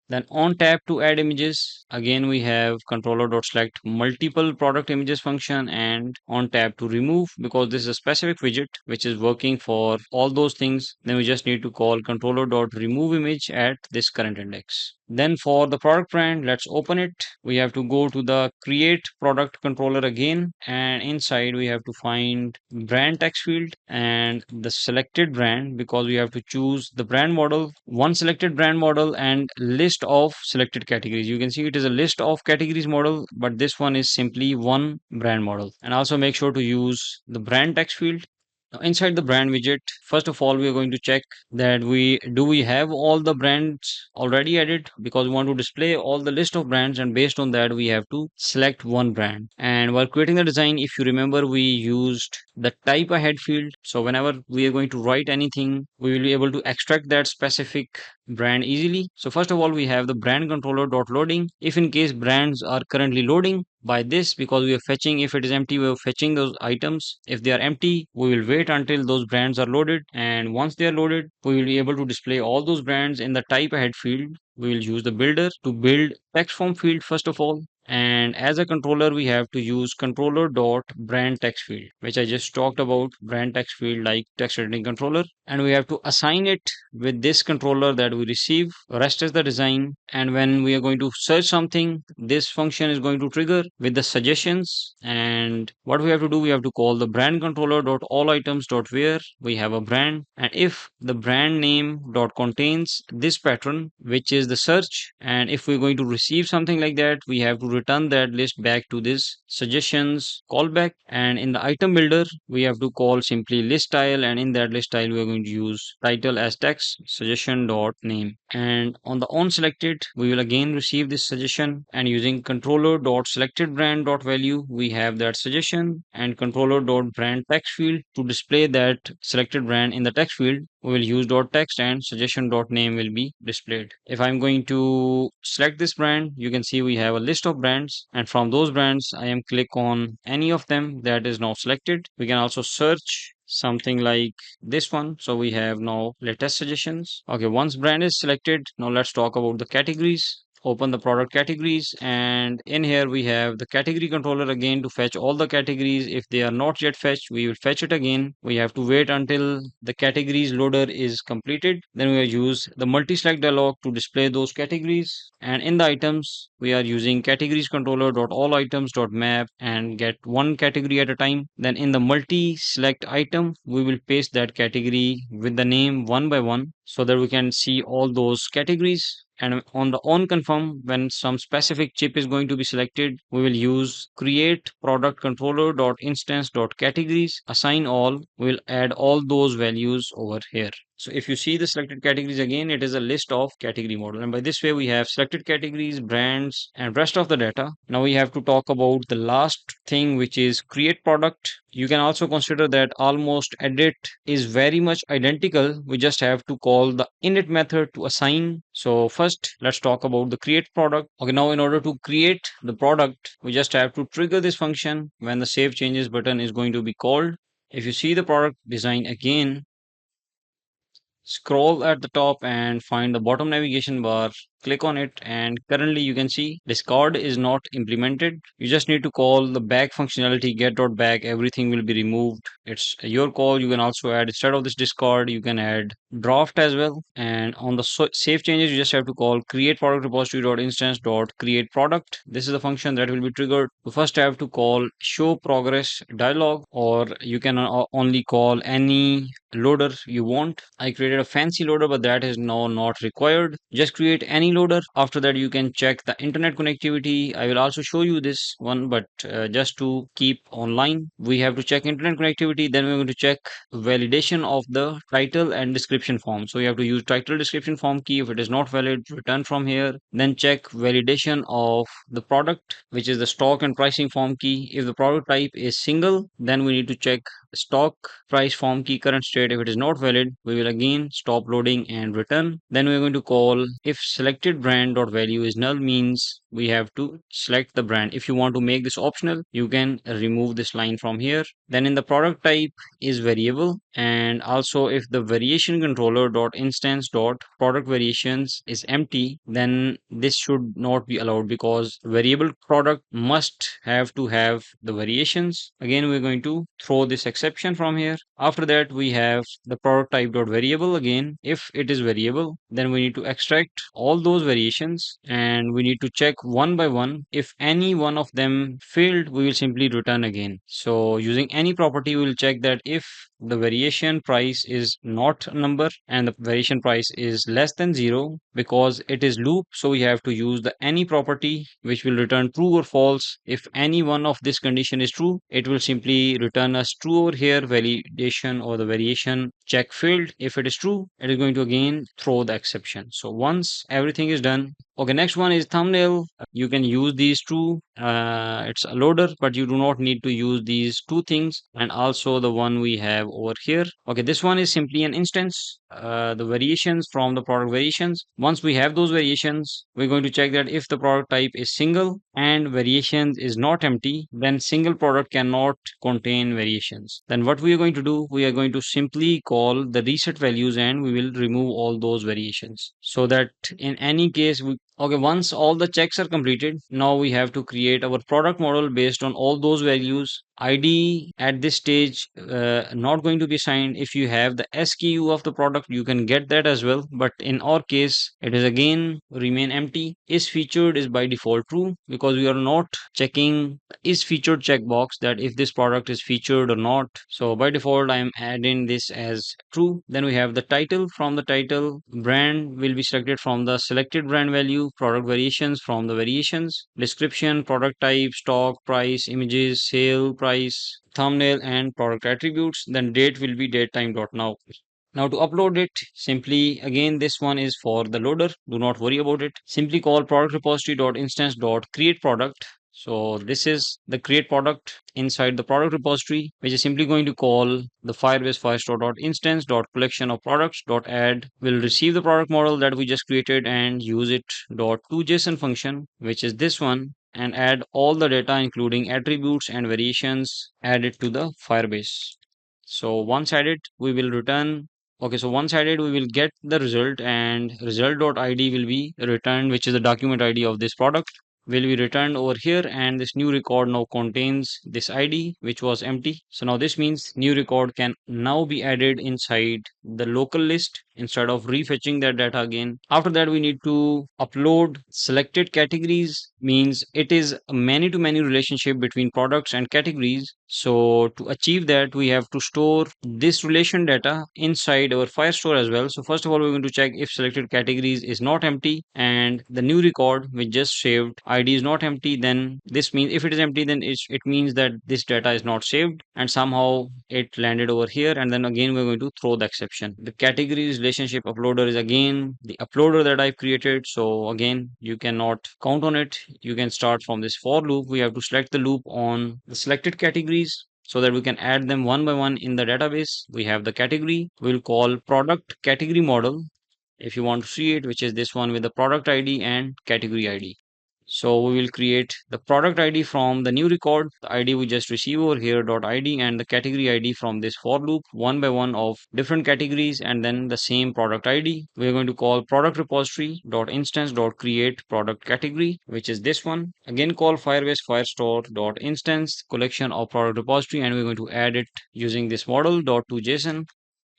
Then on tab to add images, again we have controller.select multiple product images function, and on tab to remove, because this is a specific widget which is working for all those things, then we just need to call controller.remove image at this current index. Then for the product brand, let's open it. We have to go to the create product controller again, and inside we have to find brand text field and the selected brand, because we have to choose the brand model, one selected brand model, and list of selected categories. You can see it is a list of categories model, but this one is simply one brand model. And also make sure to use the brand text field. Now, inside the brand widget, first of all, we are going to check that we have all the brands already added, because we want to display all the list of brands, and based on that we have to select one brand. And while creating the design, if you remember, we used the type ahead field. So whenever we are going to write anything, we will be able to extract that specific brand easily. So first of all, we have the brand controller dot loading. If in case brands are currently loading, by this, because we are fetching, if it is empty, we are fetching those items. If they are empty, we will wait until those brands are loaded, and once they are loaded, we will be able to display all those brands in the type ahead field. We will use the builder to build text form field first of all, and as a controller we have to use controller dot brand text field, which I just talked about, brand text field like text editing controller, and we have to assign it with this controller that we receive. Rest is the design. And when we are going to search something, this function is going to trigger with the suggestions. And what we have to do, we have to call the brand controller dot all items dot where we have a brand, and if the brand name dot contains this pattern, which is the search, and if we're going to receive something like that, we have to return that list back to this suggestions callback. And in the item builder, we have to call simply list style, and in that list style we are going to use title as text, suggestion dot name. And on the on selected, we will again receive this suggestion, and using controller dot selected brand dot value, we have that suggestion, and controller dot brand text field to display that selected brand in the text field, we will use dot text, and suggestion dot name will be displayed. If I'm going to select this brand, you can see we have a list of brands, and from those brands I am click on any of them that is now selected. We can also search something like this one. So we have now latest suggestions. Okay, once brand is selected, now let's talk about the categories. Open the product categories, and in here we have the category controller again to fetch all the categories. If they are not yet fetched, we will fetch it again. We have to wait until the categories loader is completed. Then we will use the multi-select dialog to display those categories. And in the items, we are using categories controller dot all items dot map and get one category at a time. Then in the multi-select item, we will paste that category with the name one by one, so that we can see all those categories. And on the on confirm, when some specific chip is going to be selected, we will use create product controller dot instance dot categories assign all. We'll add all those values over here. So if you see the selected categories again, it is a list of category model. And by this way, we have selected categories, brands, and rest of the data. Now we have to talk about the last thing, which is create product. You can also consider that almost edit is very much identical. We just have to call the init method to assign. So first, let's talk about the create product. Okay, now in order to create the product, we just have to trigger this function when the save changes button is going to be called. If you see the product design again, scroll at the top and find the bottom navigation bar, click on it, and currently you can see discard is not implemented. You just need to call the back functionality get.back, everything will be removed. It's your call. You can also add, instead of this discard, you can add draft as well. And on the save changes, you just have to call create product repository dot instance dot create product. This is the function that will be triggered. You first have to call show progress dialog, or you can only call any loader you want. I created a fancy loader, but that is now not required. Just create any loader. After that, you can check the internet connectivity. I will also show you this one, but just to keep online, we have to check internet connectivity. Then we're going to check validation of the title and description form. So you have to use title description form key. If it is not valid, return from here. Then check validation of the product, which is the stock and pricing form key. If the product type is single, then we need to check stock price form key current state. If it is not valid, we will again stop loading and return. Then we're going to call if selected brand dot value is null, means we have to select the brand. If you want to make this optional, you can remove this line from here. Then in the product type is variable, and also if the variation controller dot instance dot product variations is empty, then this should not be allowed, because variable product must have to have the variations. Again, we're going to throw this exception from here. After that, we have the product type dot variable. Again, if it is variable, then we need to extract all those variations, and we need to check one by one. If any one of them failed, we will simply return again. So using any property, we will check that if the variation price is not a number and the variation price is less than 0, because it is loop, so we have to use the any property which will return true or false. If any one of this condition is true, it will simply return us true over here, validation or the variation check failed. If it is true, it is going to again throw the exception. So once everything is done, okay, next one is thumbnail. You can use these two. It's a loader, but you do not need to use these two things. And also the one we have over here. Okay, this one is simply an instance. The variations from the product variations. Once we have those variations, we're going to check that if the product type is single and variations is not empty, then single product cannot contain variations. Then what we are going to do, we are going to simply call the reset values, and we will remove all those variations, so that in any case okay, once all the checks are completed, now we have to create our product model based on all those values. ID at this stage not going to be assigned. If you have the SKU of the product, you can get that as well. But in our case, it is again remain empty. Is featured is by default true, because we are not checking is featured checkbox, that if this product is featured or not. So by default, I am adding this as true. Then we have the title. From the title, brand will be selected from the selected brand value, product variations from the variations, description, product type, stock, price, images, sale price, thumbnail, and product attributes. Then date will be datetime.now. Now to upload it, simply again this one is for the loader. Do not worry about it. Simply call product repository dot instance dot create product. So this is the create product inside the product repository, which is simply going to call the Firebase Firestore dot instance dot collection of products dot add. Will receive the product model that we just created and use it dot to JSON function, which is this one, and add all the data including attributes and variations added to the Firebase. So once added, we will return. Okay, so once added, we will get the result, and result.id will be returned, which is the document ID of this product, will be returned over here. And this new record now contains this ID, which was empty. So now this means new record can now be added inside the local list instead of refetching that data again. After that, we need to upload selected categories, means it is a many to many relationship between products and categories. So to achieve that, we have to store this relation data inside our Firestore as well. So first of all, we're going to check if selected categories is not empty, and the new record we just saved ID is not empty. Then this means if it is empty, then it means that this data is not saved, and somehow it landed over here. And then again, we're going to throw the exception. The categories relationship uploader is again the uploader that I've created. So again, you cannot count on it. You can start from this for loop. We have to select the loop on the selected categories so that we can add them one by one in the database. We have the category. We'll call product category model, if you want to see it, which is this one with the product ID and category ID. So we will create the product ID from the new record, the ID we just received over here dot ID, and the category ID from this for loop one by one of different categories, and then the same product ID. We're going to call product repository dot instance dot create product category, which is this one. Again, call Firebase Firestore dot instance collection of product repository, and we're going to add it using this model dot to JSON.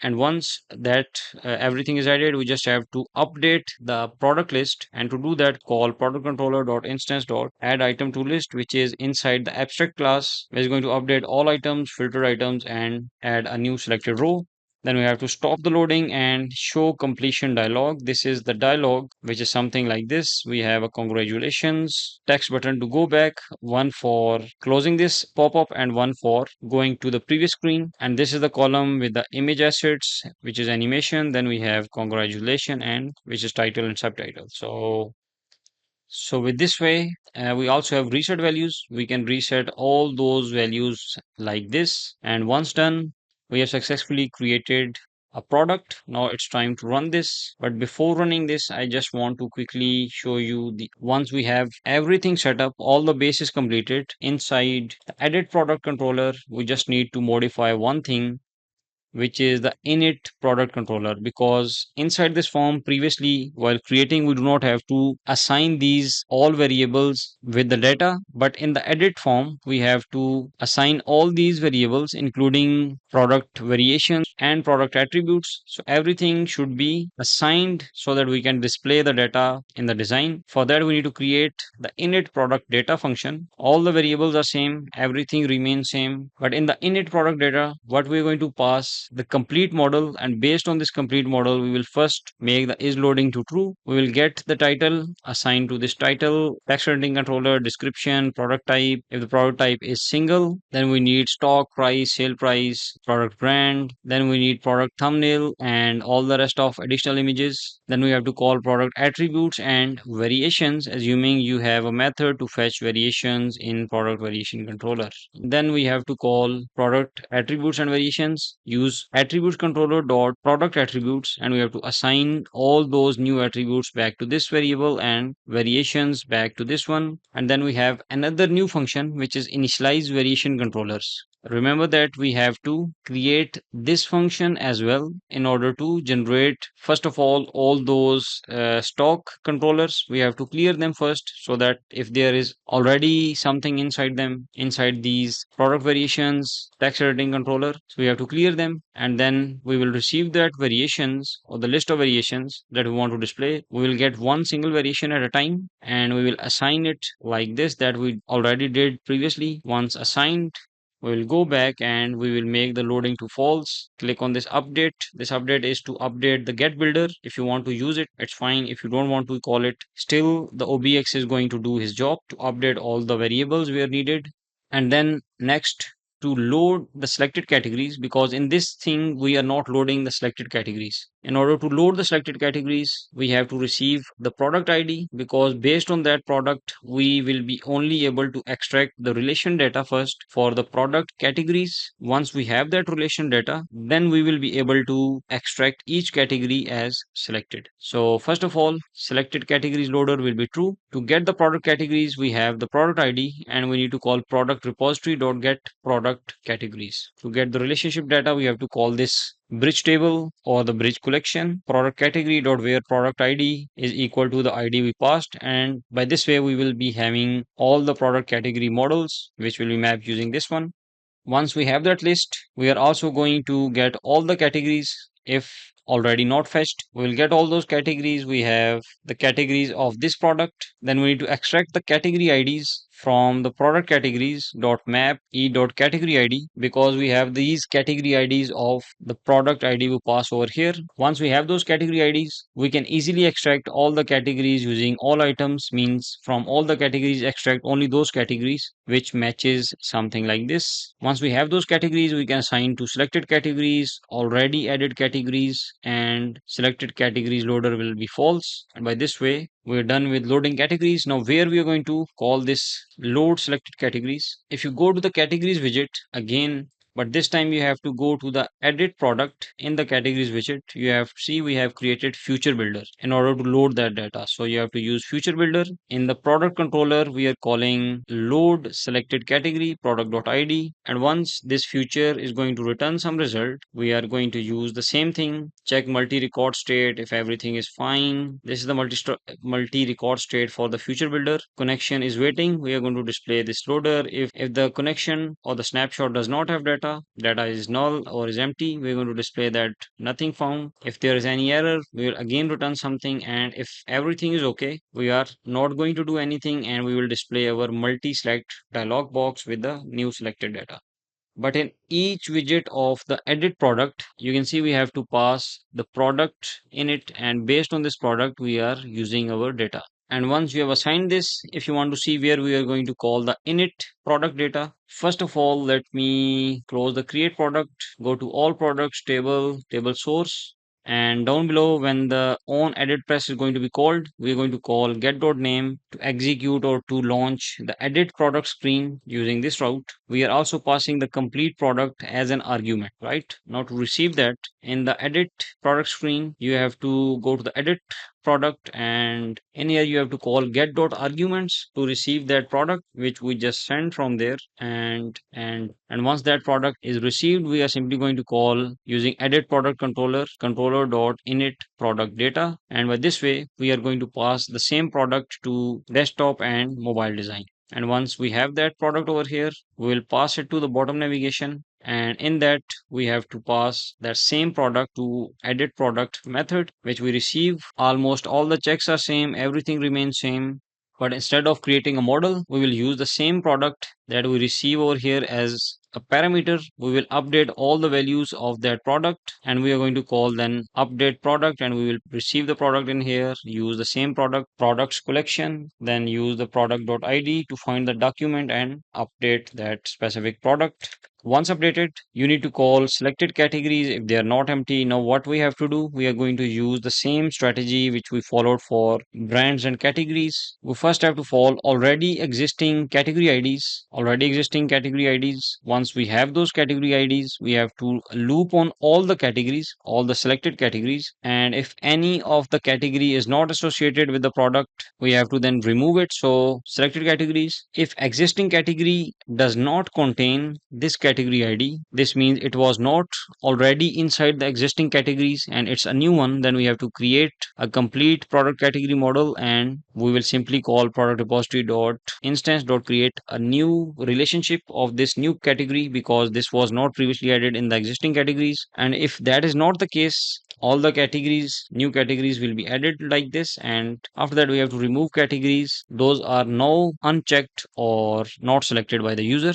And once that everything is added, we just have to update the product list. And to do that, call product controller dot instance dot add item to list, which is inside the abstract class, which is going to update all items, filter items, and add a new selected row. Then we have to stop the loading and show completion dialog. This is the dialog, which is something like this. We have a congratulations text button to go back, one for closing this pop-up and one for going to the previous screen. And this is the column with the image assets, which is animation. Then we have congratulation, and which is title and subtitle. So with this way, we also have reset values. We can reset all those values like this. And once done, we have successfully created a product. Now it's time to run this. But before running this, I just want to quickly show you the once we have everything set up, all the base is completed inside the edit product controller, we just need to modify one thing, which is the init product controller, because inside this form previously while creating we do not have to assign these all variables with the data, but in the edit form we have to assign all these variables including product variations and product attributes. So everything should be assigned so that we can display the data in the design. For that we need to create the init product data function. All the variables are same, everything remains same, but in the init product data what we're going to pass the complete model, and based on this complete model we will first make the is loading to true. We will get the title assigned to this title, text editing controller, description, product type. If the product type is single, then we need stock price, sale price, product brand, then we need product thumbnail and all the rest of additional images. Then we have to call product attributes and variations, assuming you have a method to fetch variations in product variation controller. Then we have to call product attributes and variations, use attributes controller dot product attributes, and we have to assign all those new attributes back to this variable and variations back to this one. And then we have another new function which is initialize variation controllers. Remember that we have to create this function as well in order to generate, first of all those stock controllers. We have to clear them first, so that if there is already something inside them, inside these product variations, text editing controller, so we have to clear them, and then we will receive that variations or the list of variations that we want to display. We will get one single variation at a time, and we will assign it like this that we already did previously. Once assigned, we will go back and we will make the loading to false. Click on this update. This update is to update the get builder. If you want to use it, it's fine. If you don't want to call it, still the OBX is going to do his job to update all the variables where needed. And then next, to load the selected categories, because in this thing we are not loading the selected categories. In order to load the selected categories, we have to receive the product ID, because based on that product we will be only able to extract the relation data first for the product categories. Once we have that relation data, then we will be able to extract each category as selected. So first of all, selected categories loader will be true. To get the product categories, we have the product ID, and we need to call product repository dot get product categories. To get the relationship data, we have to call this bridge table or the bridge collection. Product category dot where product ID is equal to the ID we passed, and by this way we will be having all the product category models which will be mapped using this one. Once we have that list, we are also going to get all the categories. If already not fetched, we will get all those categories. We have the categories of this product. Then we need to extract the category IDs from the product categories dot map e dot category ID, because we have these category IDs of the product ID we pass over here. Once we have those category IDs, we can easily extract all the categories using all items, means from all the categories extract only those categories which matches something like this. Once we have those categories, we can assign to selected categories, already added categories, and selected categories loader will be false. And by this way we're done with loading categories. Now where we are going to call this load selected categories. If you go to the categories widget again, but this time you have to go to the edit product. In the categories widget, you have to see we have created future builder in order to load that data. So you have to use future builder. In the product controller, we are calling load selected category product.id. And once this future is going to return some result, we are going to use the same thing. Check multi-record state if everything is fine. This is the multi-record state for the future builder. Connection is waiting. We are going to display this loader. If the connection or the snapshot does not have data is null or is empty, we're going to display that nothing found. If there is any error, we will again return something, and if everything is okay, we are not going to do anything, and we will display our multi-select dialog box with the new selected data. But in each widget of the edit product, you can see we have to pass the product in it, and based on this product we are using our data. And once you have assigned this, if you want to see where we are going to call the init product data, first of all, let me close the create product, go to all products table, table source. And down below, when the on edit press is going to be called, we're going to call get.name to execute or to launch the edit product screen using this route. We are also passing the complete product as an argument, right? Now to receive that in the edit product screen, you have to go to the edit product, and in here you have to call get.arguments to receive that product which we just sent from there. And once that product is received, we are simply going to call using edit product controller.init product data, and by this way we are going to pass the same product to desktop and mobile design. And once we have that product over here, we will pass it to the bottom navigation, and in that we have to pass that same product to edit product method which we receive. Almost all the checks are same, everything remains same, but instead of creating a model, we will use the same product that we receive over here as a parameter. We will update all the values of that product, and we are going to call then update product, and we will receive the product in here, use the same product products collection, then use the product.id to find the document and update that specific product. Once updated, you need to call selected categories if they are not empty. Now what we have to do, we are going to use the same strategy which we followed for brands and categories. We first have to follow already existing category IDs. Once we have those category IDs, we have to loop on all the categories, all the selected categories. And if any of the category is not associated with the product, we have to then remove it. So selected categories, if existing category does not contain this category ID, this means it was not already inside the existing categories and it's a new one, then we have to create a complete product category model, and we will simply call product repository dot instance dot create a new relationship of this new category because this was not previously added in the existing categories. And if that is not the case, all the categories, new categories will be added like this. And after that we have to remove categories those are now unchecked or not selected by the user.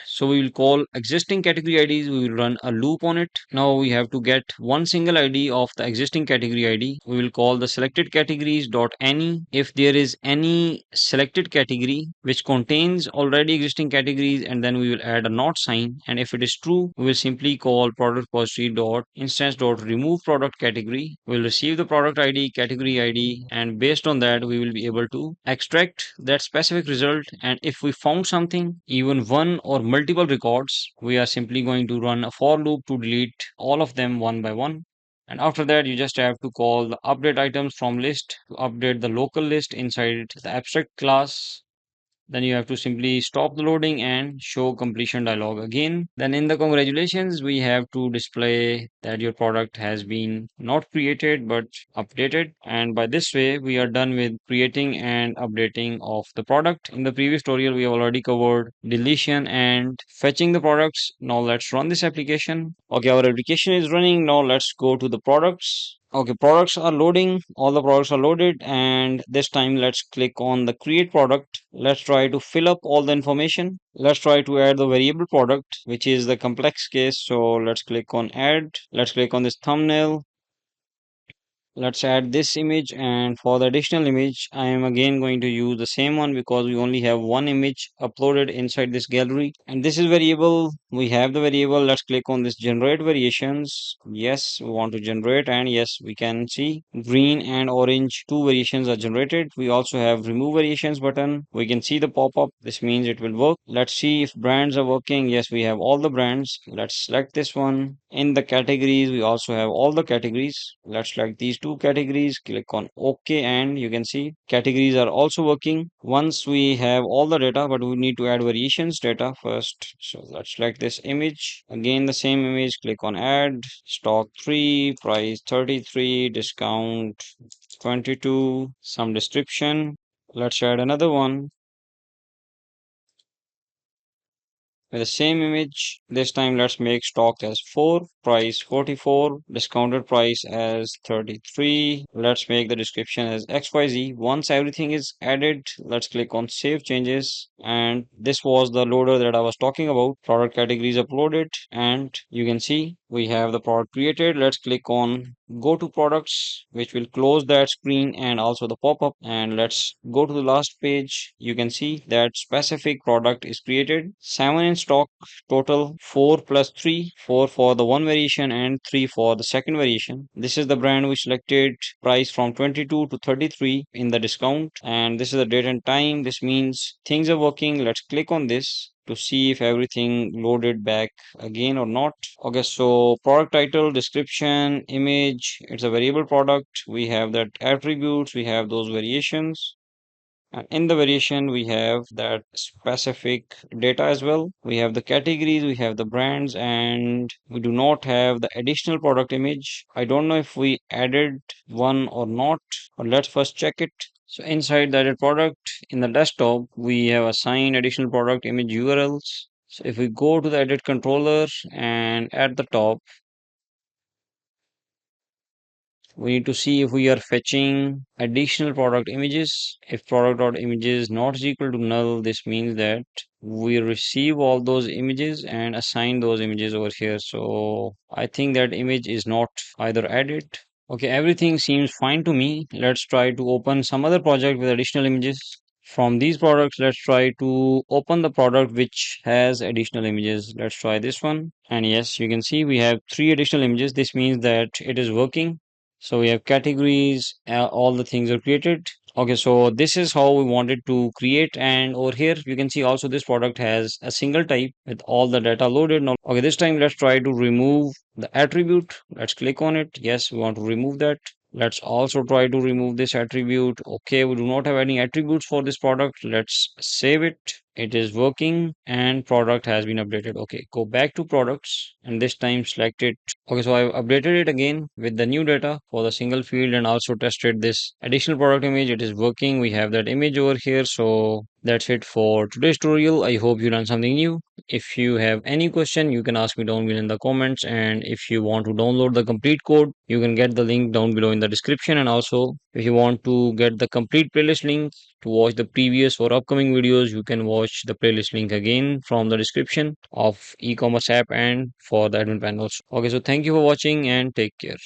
So we will call existing category IDs, we will run a loop on it. Now we have to get one single ID of the existing category ID. We will call the selected categories dot any. If there is any selected category which contains already existing categories, and then we will add a not sign. And if it is true, we will simply call product repository dot instance dot remove product category. We will receive the product ID, category ID, and based on that we will be able to extract that specific result. And if we found something, even one or multiple records, we are simply going to run a for loop to delete all of them one by one. And after that, you just have to call the update items from list to update the local list inside the abstract class. Then you have to simply stop the loading and show completion dialog again. Then in the congratulations, we have to display that your product has been not created but updated. And by this way, we are done with creating and updating of the product. In the previous tutorial, we have already covered deletion and fetching the products. Now let's run this application. Okay, our application is running. Now let's go to the products. Okay, products are loading. All the products are loaded, and this time let's click on the create product. Let's try to fill up all the information. Let's try to add the variable product, which is the complex case. So let's click on add. Let's click on this thumbnail. Let's add this image, and for the additional image I am again going to use the same one because we only have one image uploaded inside this gallery. And this is variable, we have the variable. Let's click on this generate variations. Yes, we want to generate, and yes, we can see green and orange, two variations are generated. We also have remove variations button. We can see the pop-up, this means it will work. Let's see if brands are working. Yes, we have all the brands. Let's select this one. In the categories, we also have all the categories. Let's select these two categories, click on OK, and you can see categories are also working. Once we have all the data, but we need to add variations data first. So let's select this image. Again, the same image, click on add, stock 3, price 33, discount 22, some description. Let's add another one with the same image. This time let's make stock as 4, price 44, discounted price as 33. Let's make the description as XYZ. Once everything is added, let's click on save changes, and this was the loader that I was talking about. Product categories uploaded, and you can see we have the product created. Let's click on go to products, which will close that screen and also the pop-up. And let's go to the last page. You can see that specific product is created, 7 in stock, total 4 plus 3, 4 for the one variation and 3 for the second variation. This is the brand we selected, price from 22 to 33 in the discount, and this is the date and time. This means things are working. Let's click on this to see if everything loaded back again or not. Okay, so product title, description, image, it's a variable product. We have that attributes, we have those variations. And in the variation, we have that specific data as well. We have the categories, we have the brands, and we do not have the additional product image. I don't know if we added one or not, but let's first check it. So inside the added product in the desktop, we have assigned additional product image URLs. So if we go to the edit controller and at the top, we need to see if we are fetching additional product images. If product.images not equal to null, this means that we receive all those images and assign those images over here. So I think that image is not either added. Okay, everything seems fine to me. Let's try to open some other project with additional images. From these products, let's try to open the product which has additional images. Let's try this one. And yes, you can see we have 3 additional images. This means that it is working. So we have categories, all the things are created. Okay, so this is how we wanted to create. And over here, you can see also this product has a single type with all the data loaded. Now, okay, this time let's try to remove the attribute. Let's click on it. Yes, we want to remove that. Let's also try to remove this attribute. Okay, we do not have any attributes for this product. Let's save it. It is working and product has been updated. Okay, go back to products and this time select it. Okay, so I've updated it again with the new data for the single field and also tested this additional product image. It is working. We have that image over here. So that's it for today's tutorial. I hope you learned something new. If you have any question, you can ask me down below in the comments. And if you want to download the complete code, you can get the link down below in the description. And also, if you want to get the complete playlist link to watch the previous or upcoming videos, you can watch the playlist link again from the description of e-commerce app and for the admin panels. Okay, so thank you for watching and take care.